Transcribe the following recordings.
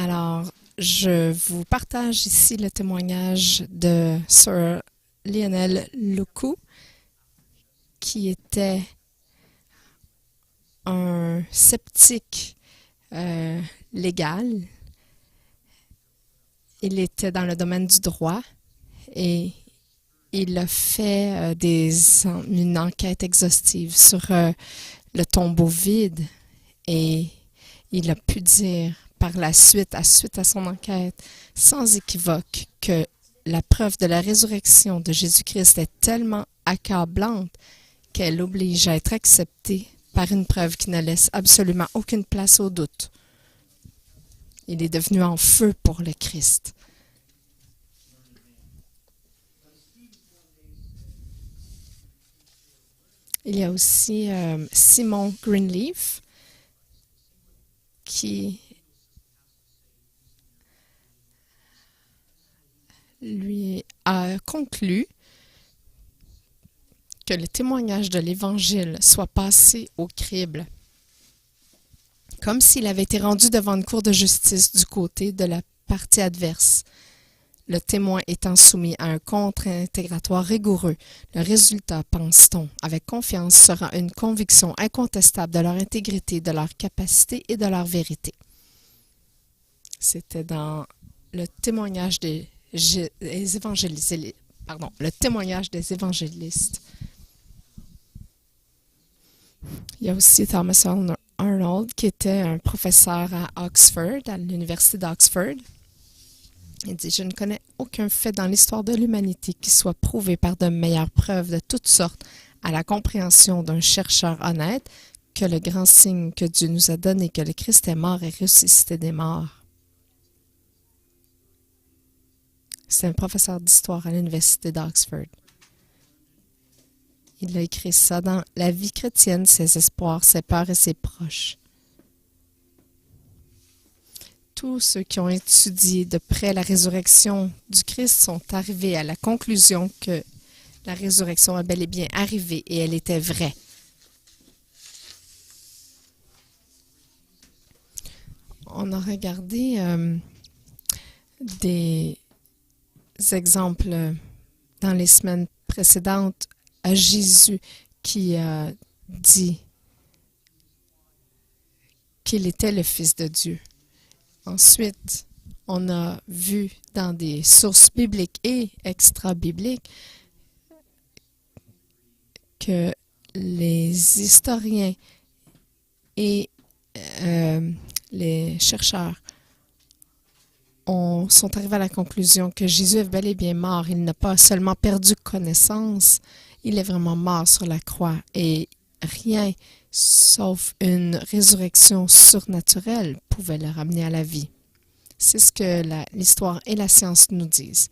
Alors, je vous partage ici le témoignage de Sir Lionel Luku, qui était un sceptique légal. Il était dans le domaine du droit et il a fait une enquête exhaustive sur le tombeau vide et il a pu dire par la suite, à son enquête, sans équivoque, que la preuve de la résurrection de Jésus-Christ est tellement accablante qu'elle oblige à être acceptée par une preuve qui ne laisse absolument aucune place au doute. Il est devenu en feu pour le Christ. Il y a aussi Simon Greenleaf qui lui a conclu que le témoignage de l'Évangile soit passé au crible, comme s'il avait été rendu devant une cour de justice du côté de la partie adverse, le témoin étant soumis à un contre-intégratoire rigoureux. Le résultat, pense-t-on, avec confiance, sera une conviction incontestable de leur intégrité, de leur capacité et de leur vérité. C'était dans le témoignage des évangélistes. Le témoignage des évangélistes. Il y a aussi Thomas Arnold, qui était un professeur à Oxford, à l'université d'Oxford. Il dit « Je ne connais aucun fait dans l'histoire de l'humanité qui soit prouvé par de meilleures preuves de toutes sortes à la compréhension d'un chercheur honnête que le grand signe que Dieu nous a donné que le Christ est mort et ressuscité des morts. » C'est un professeur d'histoire à l'université d'Oxford. Il a écrit ça dans La vie chrétienne, ses espoirs, ses peurs et ses proches. Tous ceux qui ont étudié de près la résurrection du Christ sont arrivés à la conclusion que la résurrection a bel et bien arrivé et elle était vraie. On a regardé des exemples dans les semaines précédentes à Jésus qui a dit qu'il était le Fils de Dieu. Ensuite, on a vu dans des sources bibliques et extra-bibliques que les historiens et les chercheurs sont arrivés à la conclusion que Jésus est bel et bien mort. Il n'a pas seulement perdu connaissance, il est vraiment mort sur la croix et rien sauf une résurrection surnaturelle pouvait le ramener à la vie. C'est ce que l'histoire et la science nous disent.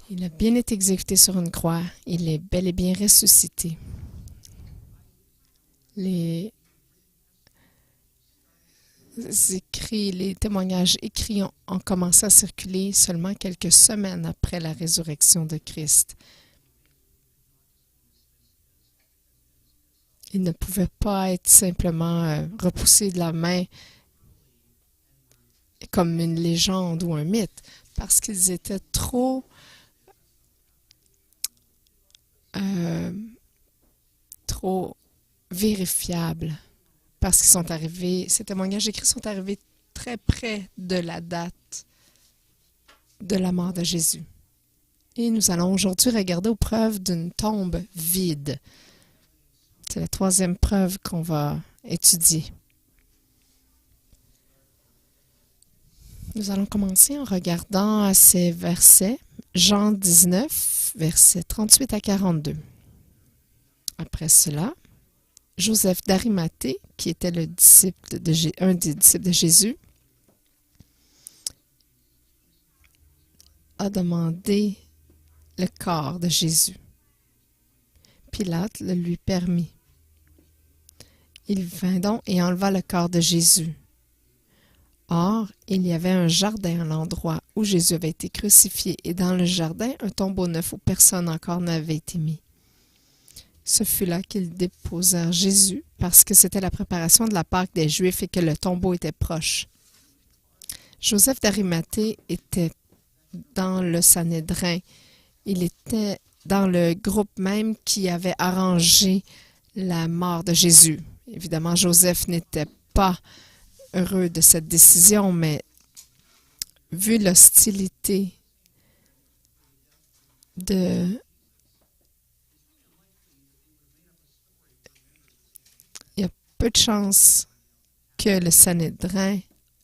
Il a bien été exécuté sur une croix. Il est bel et bien ressuscité. Les témoignages écrits ont commencé à circuler seulement quelques semaines après la résurrection de Christ. Il ne pouvait pas être simplement repoussé de la main comme une légende ou un mythe, parce qu'ils étaient trop vérifiables, parce qu'ils sont arrivés, ces témoignages écrits sont arrivés très près de la date de la mort de Jésus. Et nous allons aujourd'hui regarder aux preuves d'une tombe vide. C'est la troisième preuve qu'on va étudier. Nous allons commencer en regardant ces versets. Jean 19, versets 38 à 42. Après cela, Joseph d'Arimathée, qui était un des disciples de Jésus, a demandé le corps de Jésus. Pilate le lui permit. Il vint donc et enleva le corps de Jésus. Or, il y avait un jardin à l'endroit où Jésus avait été crucifié, et dans le jardin, un tombeau neuf où personne encore n'avait été mis. ce fut là qu'ils déposèrent Jésus parce que c'était la préparation de la Pâque des Juifs et que le tombeau était proche. Joseph d'Arimathée était dans le Sanhédrin. Il était dans le groupe même qui avait arrangé la mort de Jésus. Évidemment, Joseph n'était pas heureux de cette décision, mais vu l'hostilité il y a peu de chances que le Sanhédrin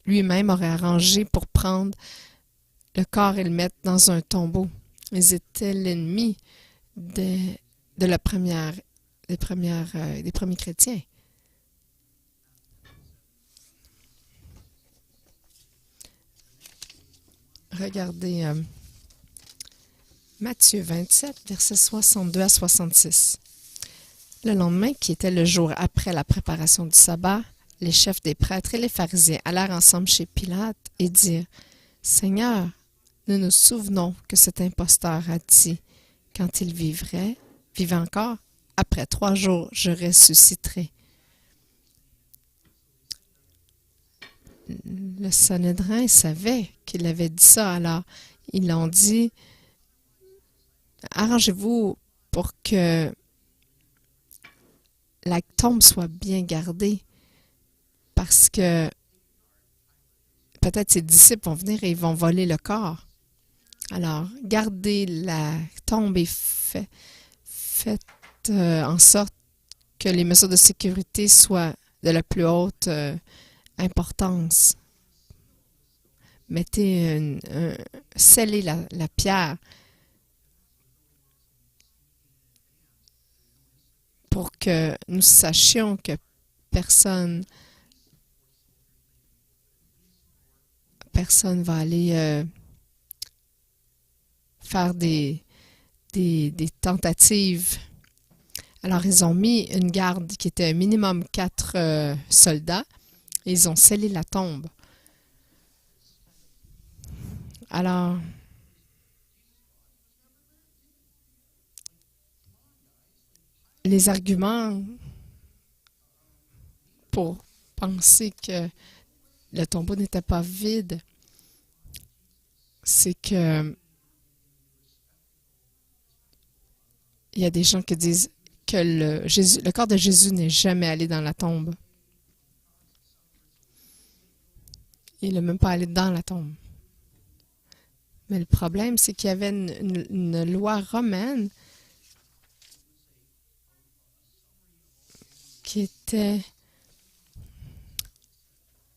lui-même aurait arrangé pour prendre le corps et le mettre dans un tombeau. Ils étaient l'ennemi des premiers chrétiens. Regardez Matthieu 27, versets 62 à 66. Le lendemain, qui était le jour après la préparation du sabbat, les chefs des prêtres et les pharisiens allèrent ensemble chez Pilate et dirent: « Seigneur, nous nous souvenons que cet imposteur a dit, quand il vivait encore, après 3 jours, je ressusciterai. » Le Sanhédrin savait qu'il avait dit ça, alors ils l'ont dit: « Arrangez-vous pour que la tombe soit bien gardée, parce que peut-être ses disciples vont venir et ils vont voler le corps. Alors, gardez la tombe et faites en sorte que les mesures de sécurité soient de la plus haute importance. Mettez scellez la pierre pour que nous sachions que personne va aller faire des tentatives. » Alors, ils ont mis une garde qui était minimum 4 soldats et ils ont scellé la tombe. Alors, les arguments pour penser que le tombeau n'était pas vide, c'est que il y a des gens qui disent que le corps de Jésus n'est jamais allé dans la tombe. Il n'est même pas allé dans la tombe. Mais le problème, c'est qu'il y avait une loi romaine qui était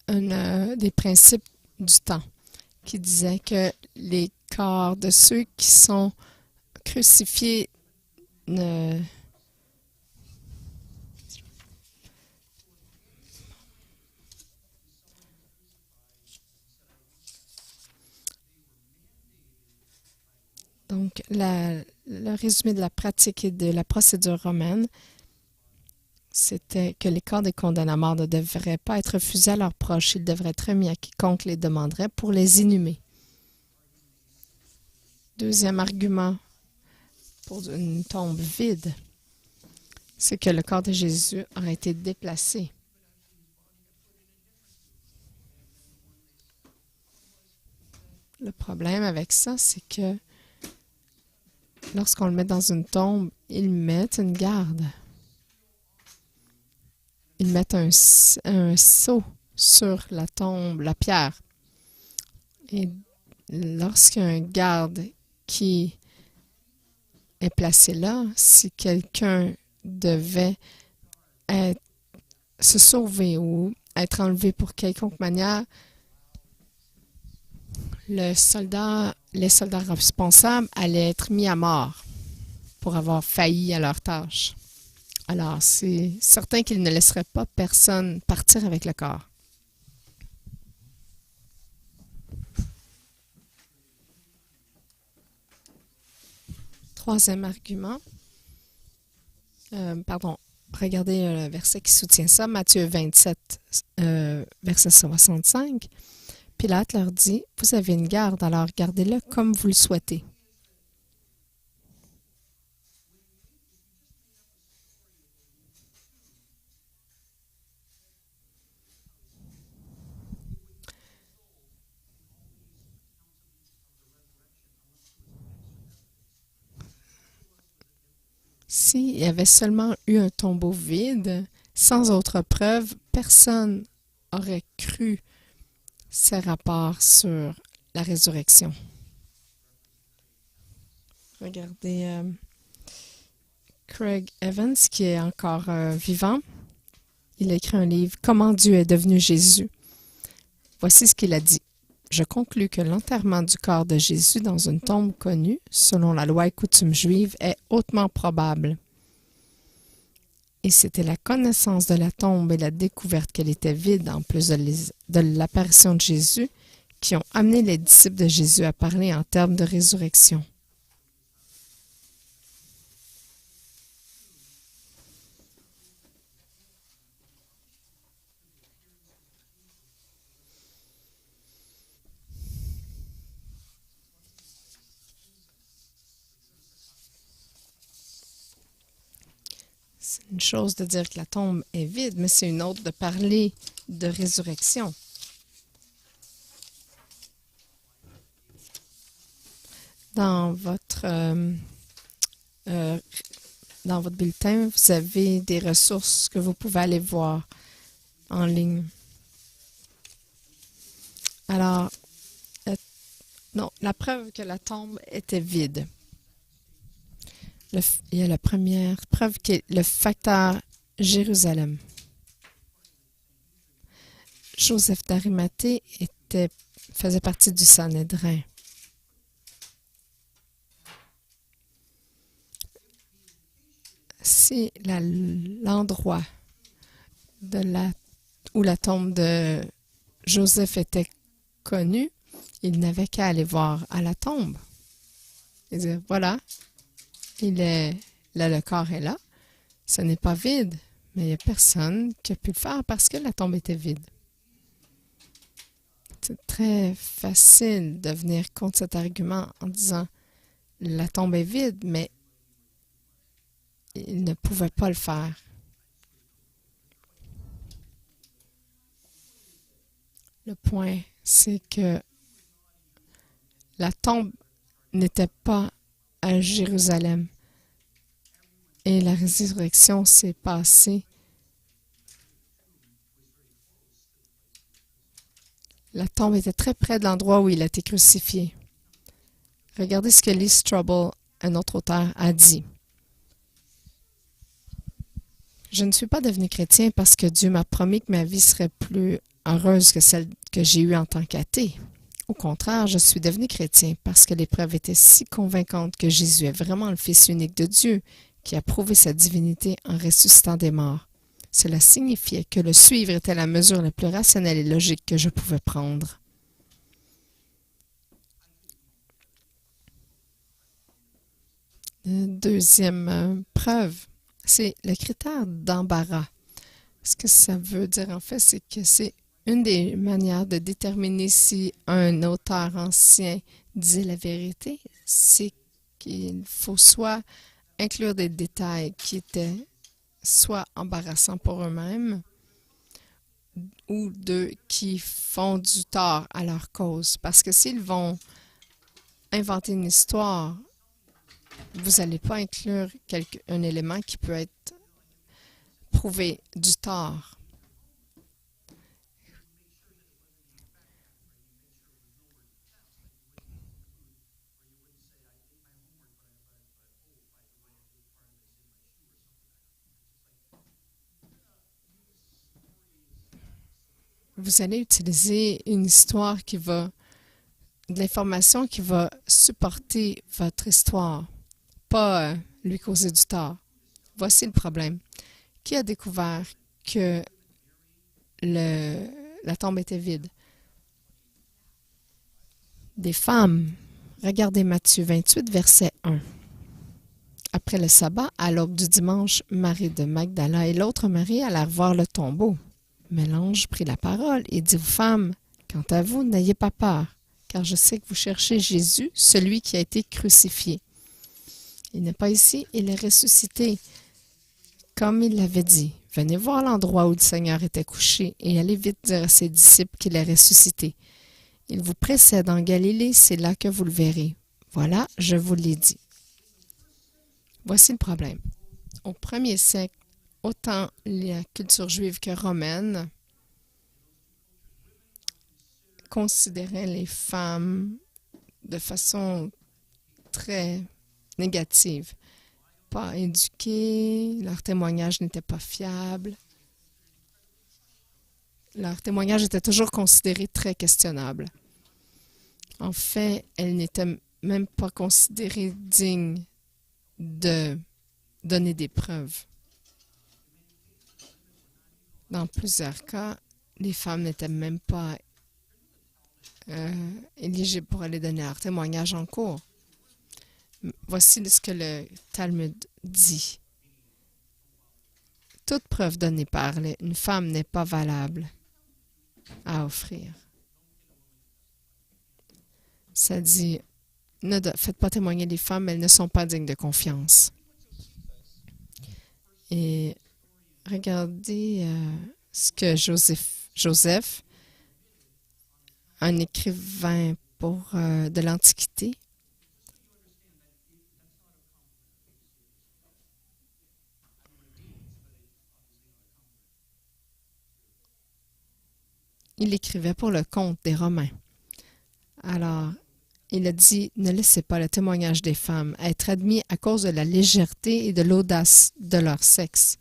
des principes du temps, qui disait que les corps de ceux qui sont crucifiés ne... Donc, le résumé de la pratique et de la procédure romaine, c'était que les corps des condamnés à mort ne devraient pas être refusés à leurs proches. Ils devraient être remis à quiconque les demanderait pour les inhumer. Deuxième argument pour une tombe vide, c'est que le corps de Jésus aurait été déplacé. Le problème avec ça, c'est que lorsqu'on le met dans une tombe, ils mettent une garde. Ils mettent un sceau sur la tombe, la pierre. Et lorsqu'il y a un garde qui est placé là, si quelqu'un devait se sauver ou être enlevé pour quelconque manière, les soldats responsables allaient être mis à mort pour avoir failli à leur tâche. Alors, c'est certain qu'ils ne laisseraient pas personne partir avec le corps. Troisième argument. Regardez le verset qui soutient ça, Matthieu 27, verset 65. Pilate leur dit: « Vous avez une garde, alors gardez-le comme vous le souhaitez. » S'il y avait seulement eu un tombeau vide, sans autre preuve, personne aurait cru ces rapports sur la résurrection. Regardez Craig Evans, qui est encore vivant. Il a écrit un livre, Comment Dieu est devenu Jésus. Voici ce qu'il a dit. Je conclus que l'enterrement du corps de Jésus dans une tombe connue, selon la loi et coutume juive, est hautement probable. Et c'était la connaissance de la tombe et la découverte qu'elle était vide, en plus de l'apparition de Jésus, qui ont amené les disciples de Jésus à parler en termes de résurrection. C'est une chose de dire que la tombe est vide, mais c'est une autre de parler de résurrection. Dans votre bulletin, vous avez des ressources que vous pouvez aller voir en ligne. Alors, la preuve que la tombe était vide. Il y a la première preuve qui est le facteur Jérusalem. Joseph d'Arimathée faisait partie du Sanhédrin. Si l'endroit où la tombe de Joseph était connu, il n'avait qu'à aller voir à la tombe. Il disait, voilà, là, le corps est là, ce n'est pas vide, mais il n'y a personne qui a pu le faire parce que la tombe était vide. C'est très facile de venir contre cet argument en disant, la tombe est vide, mais il ne pouvait pas le faire. Le point, c'est que la tombe n'était pas à Jérusalem et la résurrection s'est passée. La tombe était très près de l'endroit où il a été crucifié. Regardez ce que Lee Strobel, un autre auteur, a dit. Je ne suis pas devenu chrétien parce que Dieu m'a promis que ma vie serait plus heureuse que celle que j'ai eue en tant qu'athée. Au contraire, je suis devenu chrétien parce que l'épreuve était si convaincante que Jésus est vraiment le Fils unique de Dieu qui a prouvé sa divinité en ressuscitant des morts. Cela signifiait que le suivre était la mesure la plus rationnelle et logique que je pouvais prendre. Deuxième preuve, c'est le critère d'embarras. Ce que ça veut dire en fait, c'est que c'est une des manières de déterminer si un auteur ancien disait la vérité, c'est qu'il faut soit inclure des détails qui étaient soit embarrassants pour eux-mêmes ou qui font du tort à leur cause. Parce que s'ils vont inventer une histoire, vous n'allez pas inclure un élément qui peut être prouvé du tort. Vous allez utiliser une histoire de l'information qui va supporter votre histoire, pas lui causer du tort. Voici le problème. Qui a découvert que la tombe était vide? Des femmes. Regardez Matthieu 28, verset 1. Après le sabbat, à l'aube du dimanche, Marie de Magdala et l'autre Marie allèrent voir le tombeau. Mais l'ange prit la parole et dit aux femmes, « Quant à vous, n'ayez pas peur, car je sais que vous cherchez Jésus, celui qui a été crucifié. Il n'est pas ici, il est ressuscité, comme il l'avait dit. Venez voir l'endroit où le Seigneur était couché et allez vite dire à ses disciples qu'il est ressuscité. Il vous précède en Galilée, c'est là que vous le verrez. Voilà, je vous l'ai dit. » Voici le problème. au premier siècle, autant la culture juive que romaine considérait les femmes de façon très négative. Pas éduquées, leur témoignage n'était pas fiable. Leur témoignage était toujours considéré très questionnable. En fait, elles n'étaient même pas considérées dignes de donner des preuves. Dans plusieurs cas, les femmes n'étaient même pas éligibles pour aller donner leur témoignage en cours. Voici ce que le Talmud dit. Toute preuve donnée par une femme n'est pas valable à offrir. Ça dit, ne faites pas témoigner les femmes, elles ne sont pas dignes de confiance. Et regardez ce que Joseph, un écrivain de l'Antiquité, il écrivait pour le compte des Romains. Alors, il a dit, ne laissez pas le témoignage des femmes être admis à cause de la légèreté et de l'audace de leur sexe.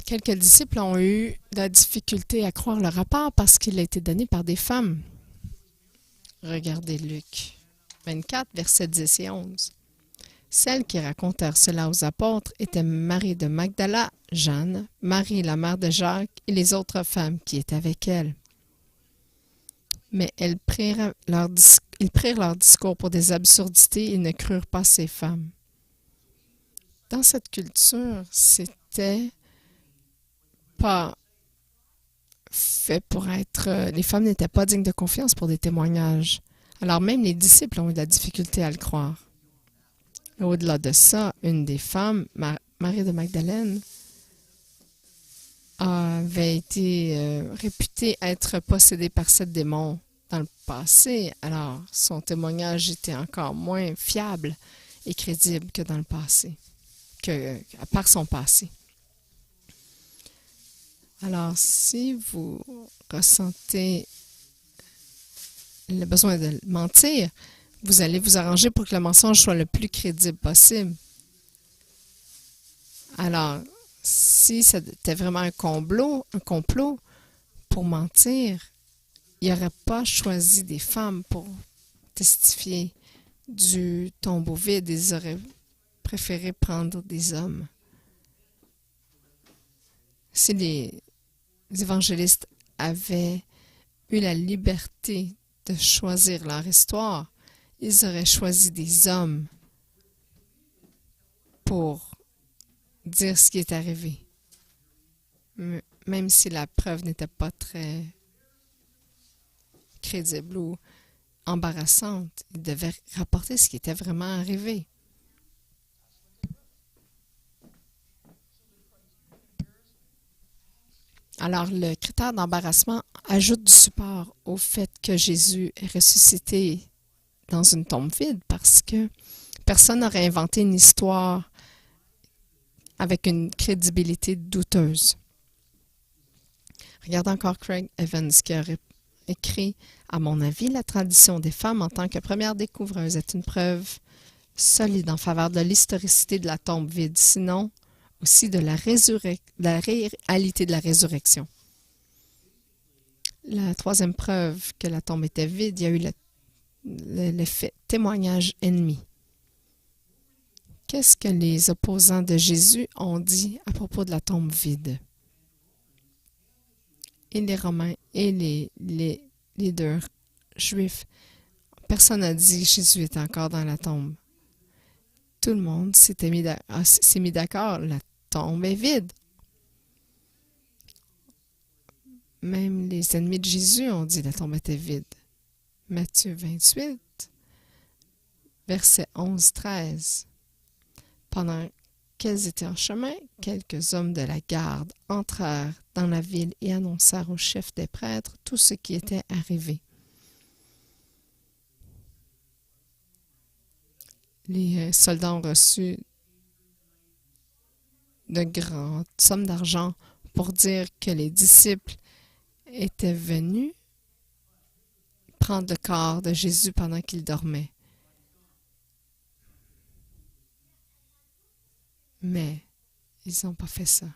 Quelques disciples ont eu de la difficulté à croire le rapport parce qu'il a été donné par des femmes. Regardez Luc 24, versets 10 et 11. Celles qui racontèrent cela aux apôtres étaient Marie de Magdala, Jeanne, Marie la mère de Jacques et les autres femmes qui étaient avec elle. Mais ils prirent leur discours pour des absurdités et ne crurent pas ces femmes. Dans cette culture, c'était pas fait pour être... les femmes n'étaient pas dignes de confiance pour des témoignages. Alors même les disciples ont eu de la difficulté à le croire. Au-delà de ça, une des femmes, Marie de Magdalène, avait été réputée être possédée par 7 démons dans le passé. Alors, son témoignage était encore moins fiable et crédible que dans le passé, par son passé. Alors, si vous ressentez le besoin de mentir, vous allez vous arranger pour que le mensonge soit le plus crédible possible. Alors, si c'était vraiment un complot pour mentir, il n'aurait pas choisi des femmes pour testifier du tombeau vide. Ils auraient préféré prendre des hommes. Si les évangélistes avaient eu la liberté de choisir leur histoire, ils auraient choisi des hommes pour dire ce qui est arrivé. Même si la preuve n'était pas très crédible ou embarrassante, ils devaient rapporter ce qui était vraiment arrivé. Alors, le critère d'embarrassement ajoute du support au fait que Jésus est ressuscité dans une tombe vide parce que personne n'aurait inventé une histoire avec une crédibilité douteuse. Regardez encore Craig Evans qui a écrit « À mon avis, la tradition des femmes en tant que première découvreuse est une preuve solide en faveur de l'historicité de la tombe vide, sinon aussi de la réalité de la résurrection. » La troisième preuve que la tombe était vide, il y a eu l'effet témoignage ennemi. Qu'est-ce que les opposants de Jésus ont dit à propos de la tombe vide? Et les Romains et les leaders juifs, personne n'a dit que Jésus était encore dans la tombe. Tout le monde s'est mis d'accord, la tombe est vide. Même les ennemis de Jésus ont dit que la tombe était vide. Matthieu 28, versets 11-13. Pendant qu'elles étaient en chemin, quelques hommes de la garde entrèrent dans la ville et annoncèrent au chef des prêtres tout ce qui était arrivé. Les soldats ont reçu de grandes sommes d'argent pour dire que les disciples étaient venus prendre le corps de Jésus pendant qu'il dormait. Mais ils n'ont pas fait ça.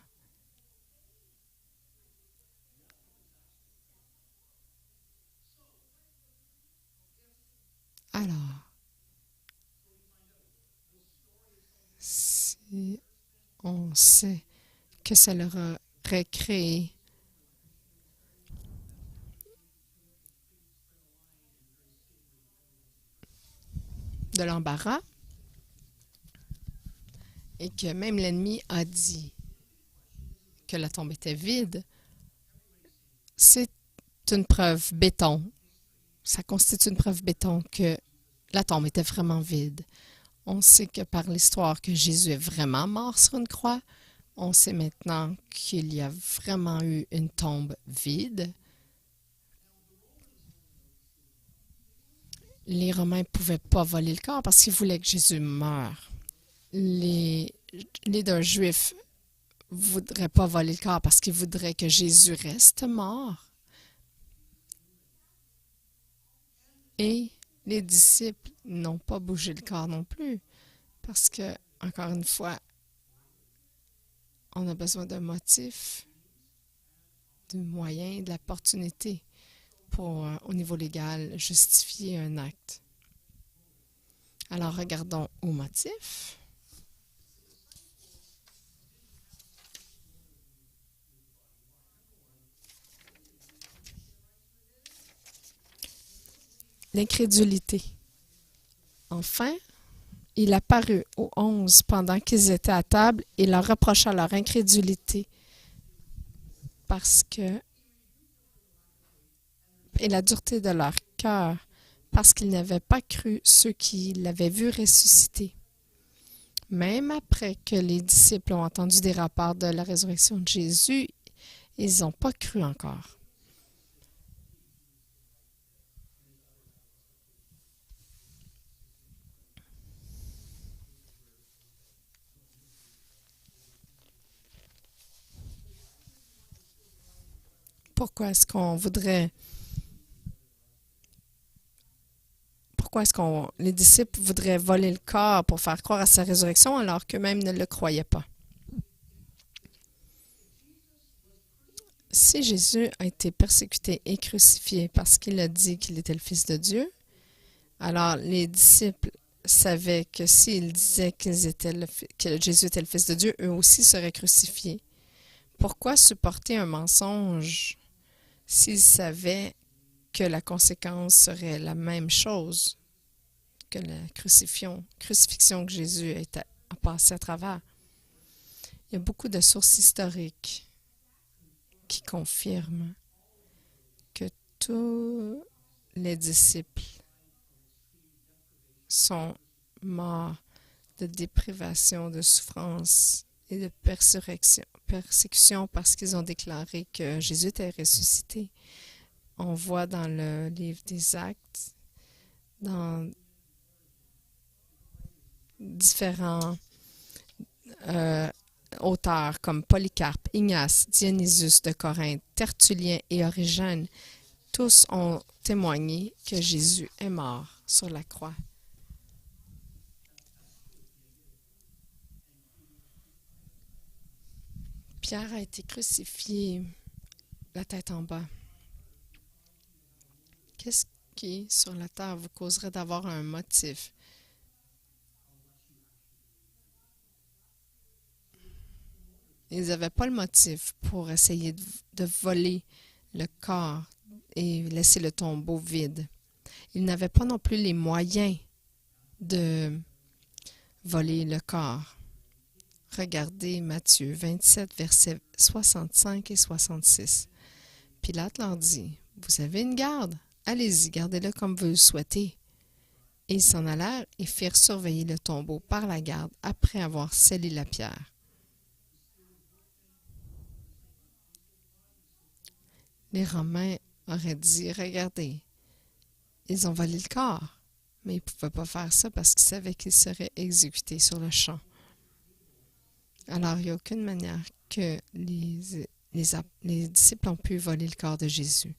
Alors, si on sait que ça leur aurait créé de l'embarras et que même l'ennemi a dit que la tombe était vide, c'est une preuve béton. Ça constitue une preuve béton que la tombe était vraiment vide. On sait que par l'histoire que Jésus est vraiment mort sur une croix. On sait maintenant qu'il y a vraiment eu une tombe vide. Les Romains ne pouvaient pas voler le corps parce qu'ils voulaient que Jésus meure. Les leaders juifs ne voudraient pas voler le corps parce qu'ils voudraient que Jésus reste mort. Et les disciples n'ont pas bougé le corps non plus parce que, encore une fois, on a besoin d'un motif, de moyens, de l'opportunité pour, au niveau légal, justifier un acte. Alors, regardons au motif. L'incrédulité. Enfin, il apparut aux 11 pendant qu'ils étaient à table et leur reprocha leur incrédulité et la dureté de leur cœur parce qu'ils n'avaient pas cru ceux qui l'avaient vu ressusciter. Même après que les disciples ont entendu des rapports de la résurrection de Jésus, ils n'ont pas cru encore. Pourquoi est-ce que les disciples voudraient voler le corps pour faire croire à sa résurrection alors qu'eux-mêmes ne le croyaient pas? Si Jésus a été persécuté et crucifié parce qu'il a dit qu'il était le Fils de Dieu, alors les disciples savaient que s'ils disaient que Jésus était le Fils de Dieu, eux aussi seraient crucifiés. Pourquoi supporter un mensonge s'ils savaient que la conséquence serait la même chose que la crucifixion que Jésus a passé à travers? Il y a beaucoup de sources historiques qui confirment que tous les disciples sont morts de déprivation, de souffrance et de persécution parce qu'ils ont déclaré que Jésus était ressuscité. On voit dans le livre des Actes, dans différents auteurs comme Polycarpe, Ignace, Dionysius de Corinthe, Tertullien et Origène, tous ont témoigné que Jésus est mort sur la croix. Pierre a été crucifié la tête en bas. Qu'est-ce qui, sur la terre, vous causerait d'avoir un motif? Ils n'avaient pas le motif pour essayer de voler le corps et laisser le tombeau vide. Ils n'avaient pas non plus les moyens de voler le corps. Regardez Matthieu 27, versets 65 et 66. Pilate leur dit, « Vous avez une garde, allez-y, gardez-le comme vous le souhaitez. » Et ils s'en allèrent et firent surveiller le tombeau par la garde après avoir scellé la pierre. Les Romains auraient dit, « Regardez, ils ont volé le corps. Mais il ne pouvait pas faire ça parce qu'il savait qu'il serait exécuté sur le champ. Alors, il n'y a aucune manière que les disciples ont pu voler le corps de Jésus.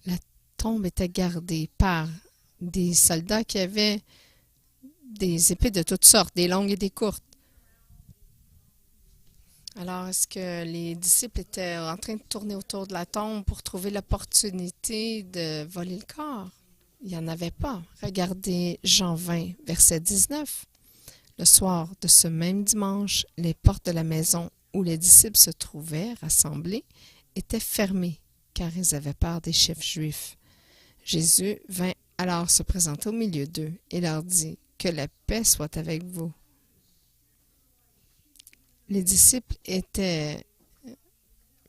La tombe était gardée par des soldats qui avaient des épées de toutes sortes, des longues et des courtes. Alors, est-ce que les disciples étaient en train de tourner autour de la tombe pour trouver l'opportunité de voler le corps? Il n'y en avait pas. Regardez Jean 20, verset 19. Le soir de ce même dimanche, les portes de la maison où les disciples se trouvaient rassemblés étaient fermées, car ils avaient peur des chefs juifs. Jésus vint alors se présenter au milieu d'eux et leur dit, « Que la paix soit avec vous. » Les disciples étaient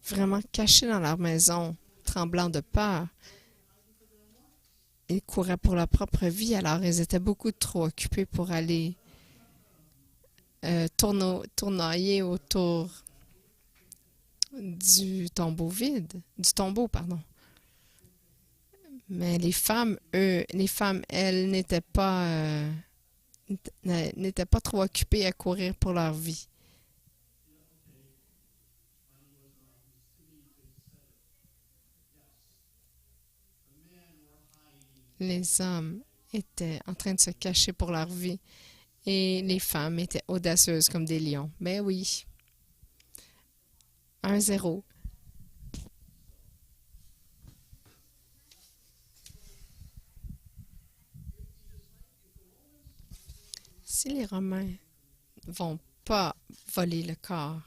vraiment cachés dans leur maison, tremblants de peur. Ils couraient pour leur propre vie, alors ils étaient beaucoup trop occupés pour aller tournoyer autour du tombeau vide, du tombeau, pardon. Mais les femmes, elles, n'étaient pas trop occupées à courir pour leur vie. Les hommes étaient en train de se cacher pour leur vie et les femmes étaient audacieuses comme des lions. Ben oui. 1-0. Si les Romains vont pas voler le corps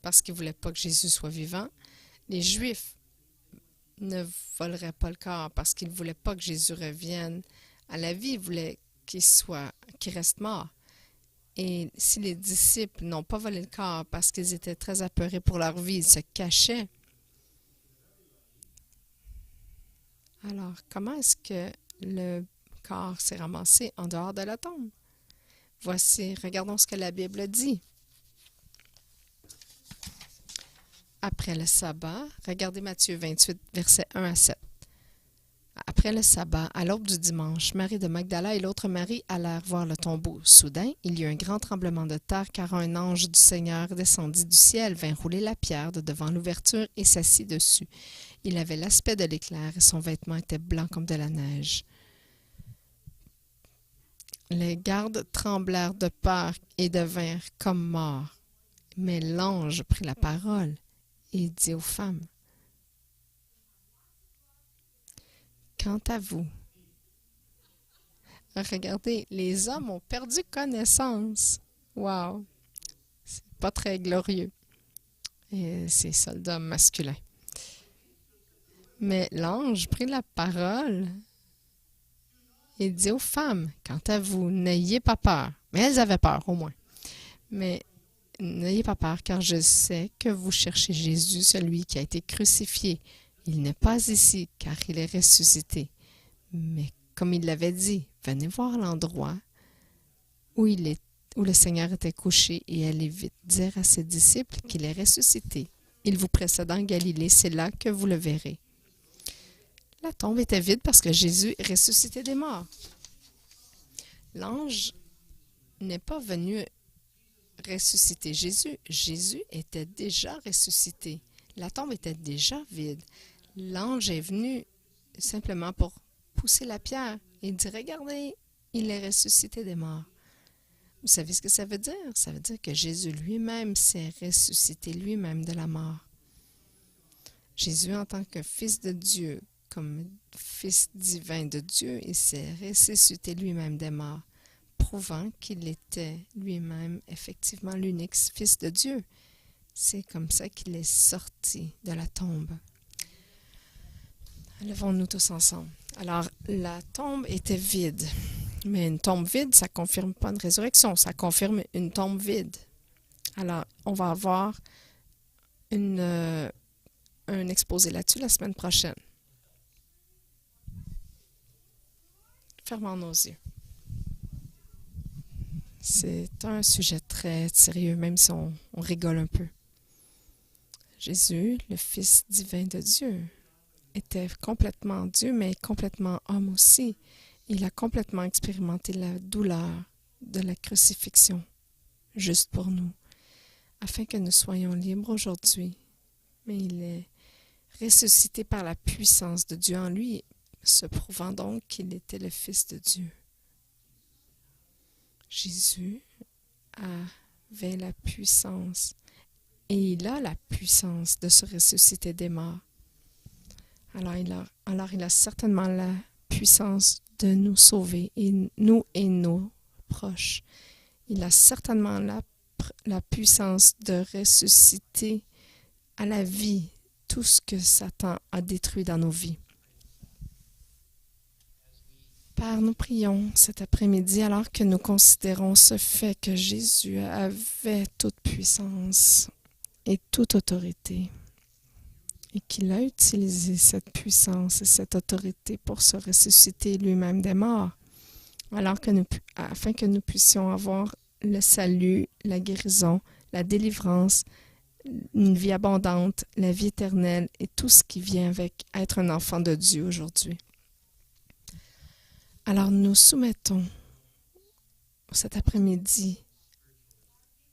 parce qu'ils voulaient pas que Jésus soit vivant, les Juifs ne voleraient pas le corps parce qu'ils ne voulaient pas que Jésus revienne à la vie, ils voulaient qu'il reste mort. Et si les disciples n'ont pas volé le corps parce qu'ils étaient très apeurés pour leur vie, ils se cachaient. Alors, comment est-ce que le corps s'est ramassé en dehors de la tombe? Voici, regardons ce que la Bible dit. Après le sabbat, regardez Matthieu 28, versets 1 à 7. Après le sabbat, à l'aube du dimanche, Marie de Magdala et l'autre Marie allèrent voir le tombeau. Soudain, il y eut un grand tremblement de terre, car un ange du Seigneur descendit du ciel, vint rouler la pierre de devant l'ouverture et s'assit dessus. Il avait l'aspect de l'éclair et son vêtement était blanc comme de la neige. Les gardes tremblèrent de peur et devinrent comme morts. Mais l'ange prit la parole et dit aux femmes, « Quant à vous, » regardez, les hommes ont perdu connaissance. Wow! C'est pas très glorieux. Et ces soldats masculins. Mais l'ange prit la parole et dit aux femmes, « Quant à vous, n'ayez pas peur. » Mais elles avaient peur, au moins. Mais n'ayez pas peur, car je sais que vous cherchez Jésus, celui qui a été crucifié. Il n'est pas ici, car il est ressuscité. Mais comme il l'avait dit, venez voir l'endroit où le Seigneur était couché et allez vite dire à ses disciples qu'il est ressuscité. Il vous précède en Galilée, c'est là que vous le verrez. La tombe était vide parce que Jésus est ressuscité des morts. L'ange n'est pas venu ressusciter Jésus. Jésus était déjà ressuscité. La tombe était déjà vide. L'ange est venu simplement pour pousser la pierre et dire, regardez, il est ressuscité des morts. Vous savez ce que ça veut dire? Ça veut dire que Jésus lui-même s'est ressuscité lui-même de la mort. Jésus, en tant que Fils de Dieu, comme Fils divin de Dieu, il s'est ressuscité lui-même des morts, prouvant qu'il était lui-même effectivement l'unique Fils de Dieu. C'est comme ça qu'il est sorti de la tombe. Levons-nous tous ensemble. Alors, la tombe était vide. Mais une tombe vide, ça ne confirme pas une résurrection, ça confirme une tombe vide. Alors, on va avoir un exposé là-dessus la semaine prochaine. Fermons nos yeux. C'est un sujet très sérieux, même si on rigole un peu. Jésus, le Fils divin de Dieu, était complètement Dieu, mais complètement homme aussi. Il a complètement expérimenté la douleur de la crucifixion, juste pour nous, afin que nous soyons libres aujourd'hui. Mais il est ressuscité par la puissance de Dieu en lui, se prouvant donc qu'il était le Fils de Dieu. Jésus avait la puissance, et il a la puissance de se ressusciter des morts. Alors il a certainement la puissance de nous sauver, et nous et nos proches. Il a certainement la puissance de ressusciter à la vie tout ce que Satan a détruit dans nos vies. Père, nous prions cet après-midi alors que nous considérons ce fait que Jésus avait toute puissance et toute autorité et qu'il a utilisé cette puissance et cette autorité pour se ressusciter lui-même des morts, afin que nous puissions avoir le salut, la guérison, la délivrance, une vie abondante, la vie éternelle et tout ce qui vient avec être un enfant de Dieu aujourd'hui. Alors nous soumettons cet après-midi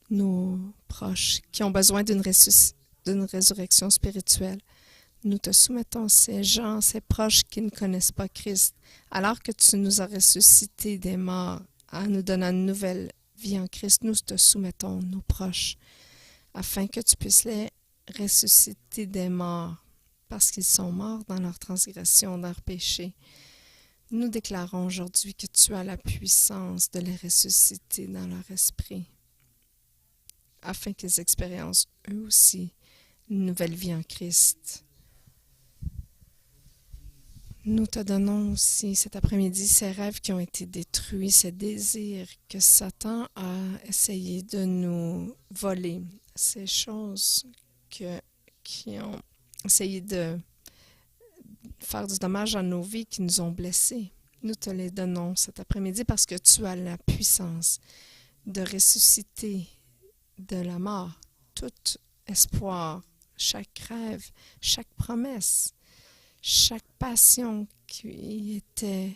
nos proches qui ont besoin d'une résurrection spirituelle. Nous te soumettons ces gens, ces proches qui ne connaissent pas Christ, alors que tu nous as ressuscités des morts en nous donnant une nouvelle vie en Christ. Nous te soumettons nos proches afin que tu puisses les ressusciter des morts parce qu'ils sont morts dans leur transgression, dans leur péché. Nous déclarons aujourd'hui que tu as la puissance de les ressusciter dans leur esprit, afin qu'ils expériencent eux aussi une nouvelle vie en Christ. Nous te donnons aussi cet après-midi ces rêves qui ont été détruits, ces désirs que Satan a essayé de nous voler, ces choses qui ont essayé de faire du dommage à nos vies, qui nous ont blessés. Nous te les donnons cet après-midi parce que tu as la puissance de ressusciter de la mort tout espoir, chaque rêve, chaque promesse, chaque passion qui était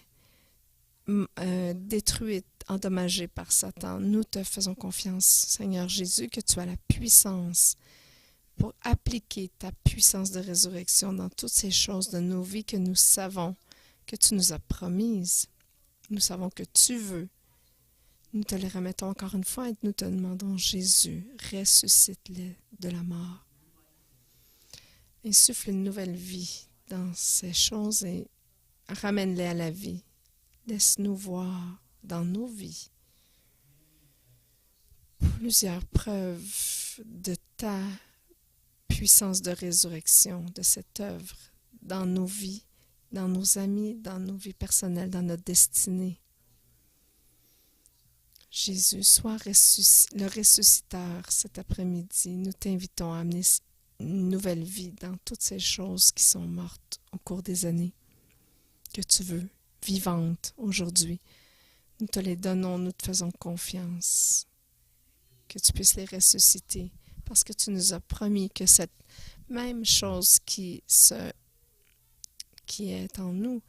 détruite, endommagée par Satan. Nous te faisons confiance, Seigneur Jésus, que tu as la puissance pour appliquer ta puissance de résurrection dans toutes ces choses de nos vies que nous savons que tu nous as promises. Nous savons que tu veux. Nous te les remettons encore une fois et nous te demandons, Jésus, ressuscite-les de la mort. Insuffle une nouvelle vie dans ces choses et ramène-les à la vie. Laisse-nous voir dans nos vies plusieurs preuves de ta puissance de résurrection, de cette œuvre dans nos vies, dans nos amis, dans nos vies personnelles, dans notre destinée. Jésus, sois le ressusciteur cet après-midi. Nous t'invitons à amener une nouvelle vie dans toutes ces choses qui sont mortes au cours des années, que tu veux, vivantes aujourd'hui. Nous te les donnons, nous te faisons confiance, que tu puisses les ressusciter, parce que tu nous as promis que cette même chose qui est en nous,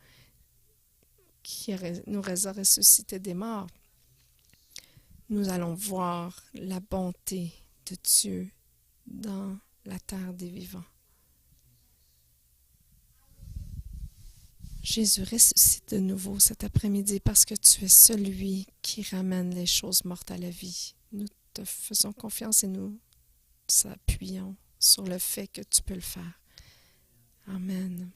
qui nous a ressuscité des morts, nous allons voir la bonté de Dieu dans la terre des vivants. Jésus, ressuscite de nouveau cet après-midi parce que tu es celui qui ramène les choses mortes à la vie. Nous te faisons confiance et nous appuyons sur le fait que tu peux le faire. Amen.